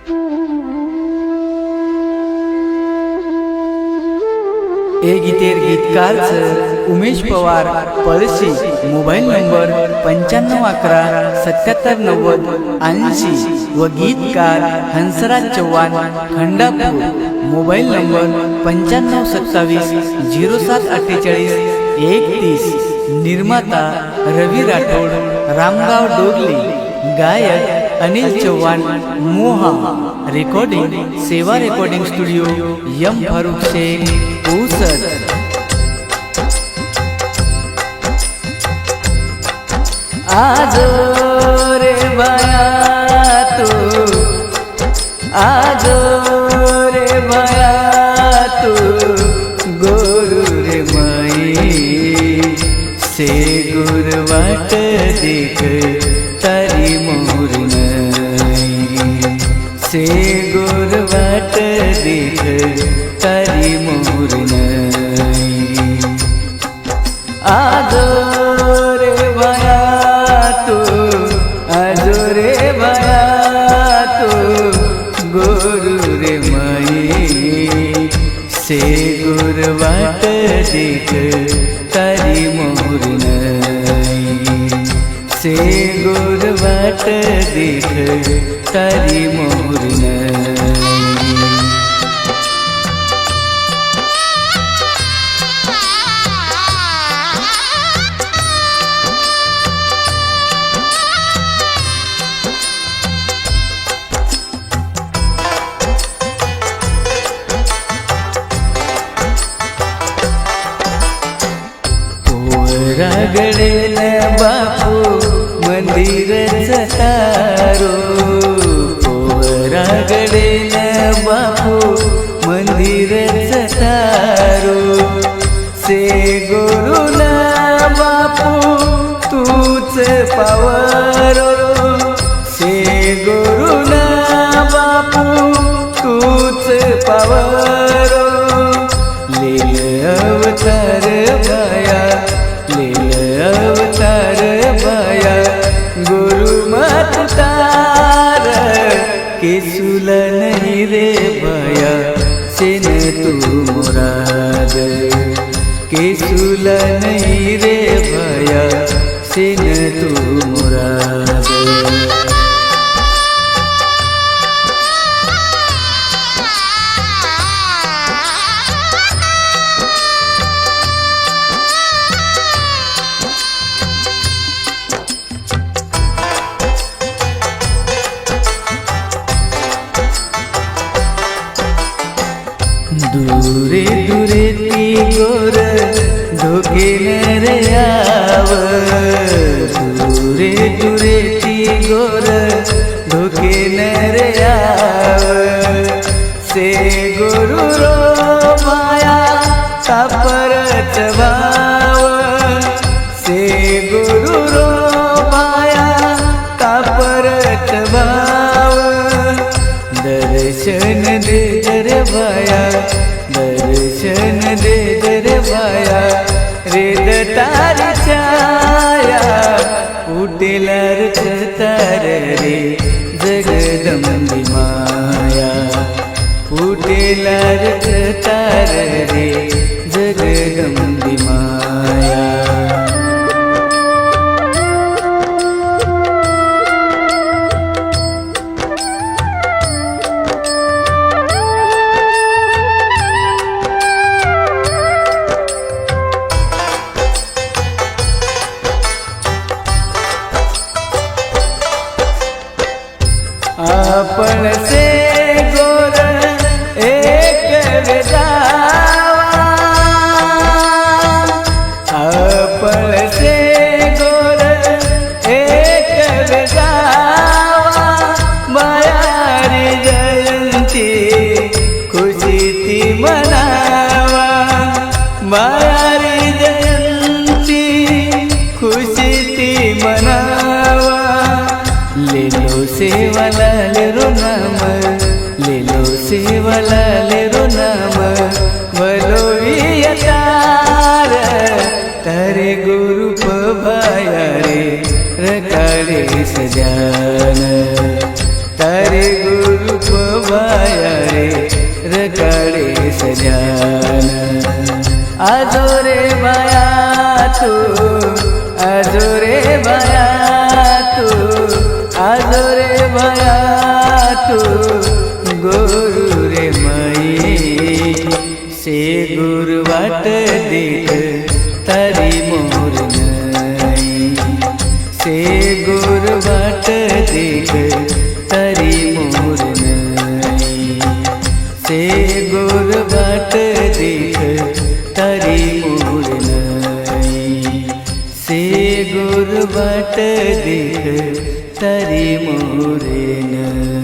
ए गीतेर गीतकार Umesh Pawar Palshi, mobile number 9511779080 व गीतकार हंसराज चव्हाण खंडापूर, मोबाईल नंबर 9527074831. निर्माता रवी राठोड, रामगाव डोगली. गायक अनिल चव्हाण मोहा. रेकॉर्डिंग सेवा recording studio, M Farooq Shaikh ऊसद. आजो रे बाया तू, आजो रे बाया तू, गोरू रे माई से गुरवाट देख तारी मोर नई, से गुरवाट देख तारी मोर नई. आजो रे बाया तू, आजो रे बाया तू, गोरू रे माई से गुरवाट देख तारी मोर नई, से गुरवाट देख तारी मोर नई. रगडेल बापू मंदिरच तारो, रगडेल बापू मंदिरच तारो. से गुरुना बापू तूच पावरो, से गुरुना बापू तूच पावरो. लील अवतार बाया, लील अवतार बाया, गुरु मत तार केसुल नहीं रे बाया, सेन तू मुराद, केसुल नहीं रे बाया, सेन तू मुराद. दूरे दूरे ती गोर धोके न रे आव, दूरे दूरे ती गोर धोके न रे आव. से गुरु रो माया तापरच भाव, से गुरु रो माया तापरच भाव. दर्शन दे रे बाया, दर्शन दे रे बाया, रेद तारी छाया उठेल तार रे जगदंबी माया, उठेल तार रे जगदंबी माया. आपण से गोर एक वेदावा, आपण से गोर एक वेदावा. मायारी जयंती खुशी ती मनावा, मायारी जयंती खुशी ती मनावा. लेलो सेवाला लेरो नाम, लेलो सेवाला लेरो नाम, बोलो तार तारे गुरु पभाया रे रकाड़े सजान, तारे गुरु रूप बाया रे रकाडे सजान आजो रे बाया तू आजो रे बाया तू आजो रे बाया तू गुरु रे माई से गुरु वाट देख तारी मोर नाई से गुरु वाट देख तारी मोर नाई से गुरु वाट देख तारी मोर नाई से गुरु वाट देख तारी मोर नाई।